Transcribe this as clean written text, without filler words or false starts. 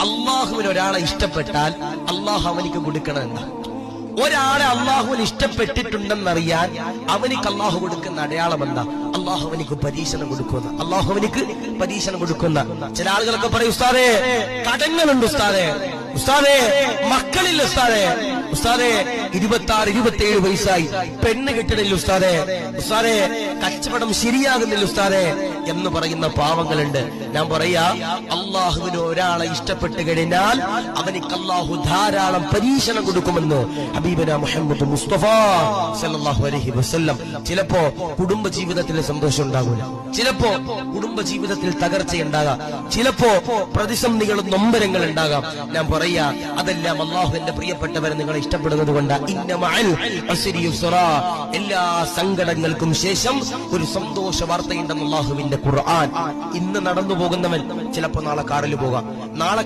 അള്ളാഹുവിന് ഒരാളെ ഇഷ്ടപ്പെട്ടാൽ അള്ളാഹു അവനിക്ക് കൊടുക്കണമെന്ന്. ഒരാളെ അള്ളാഹുവിന് ഇഷ്ടപ്പെട്ടിട്ടുണ്ടെന്നറിയാൻ അവനിക്ക് അള്ളാഹു കൊടുക്കുന്ന അടയാളം എന്താ? അള്ളാഹു അവനിക്ക് പരീക്ഷണം കൊടുക്കുന്ന, അള്ളാഹു അവനിക്ക് പരീക്ഷണം കൊടുക്കുന്ന. ചില ആളുകളൊക്കെ പറയും, ഉസ്താദേ കടങ്ങളുണ്ട്, ഉസ്താദേ ഉസ്താദേ മക്കളില്ല, ഉസ്താദേ ഉസ്താദേ 26, 27 വയസ്സായി പെണ്ണ് കിട്ടണില്ല, ഉസ്താദേ ഉസ്താദേ കച്ചവടം ശരിയാകുന്നില്ല, ഉസ്താദേ എന്ന് പറയുന്ന പാവങ്ങളുണ്ട്. ഞാൻ പറയാ, അള്ളാഹുവിന് ഒരാളെ ഇഷ്ടപ്പെട്ട് കഴിഞ്ഞാൽ അവനിക്ക് അള്ളാഹു ധാരാളം പരീക്ഷണം കൊടുക്കുമെന്ന് ഹബീബന മുഹമ്മദ് മുസ്തഫ സല്ലല്ലാഹു അലൈഹി വസല്ലം. ചിലപ്പോ കുടുംബ ജീവിതത്തിൽ സന്തോഷം ഉണ്ടാകൂല, ചിലപ്പോ കുടുംബ ജീവിതത്തിൽ തകർച്ചയുണ്ടാകാം, ചിലപ്പോ പ്രതിസന്ധികളും നൊമ്പരങ്ങൾ ഉണ്ടാകാം. ഞാൻ പറയാ, അതെല്ലാം അള്ളാഹുവിന്റെ പ്രിയപ്പെട്ടവരെ നിങ്ങൾ ഇഷ്ടപ്പെടുന്നത് കൊണ്ട് ഇന്ന മഅൽ ഉസ്രി യുസ്റാ, എല്ലാ സങ്കടങ്ങൾക്കും ശേഷം ഒരു സന്തോഷ വാർത്തയുണ്ടെന്ന് അള്ളാഹുവിന്റെ ഖുർആൻ. ഇന്ന് നടന്നു പോകുന്നവൻ ചിലപ്പോ നാളെ കാറിൽ പോകാം, നാളെ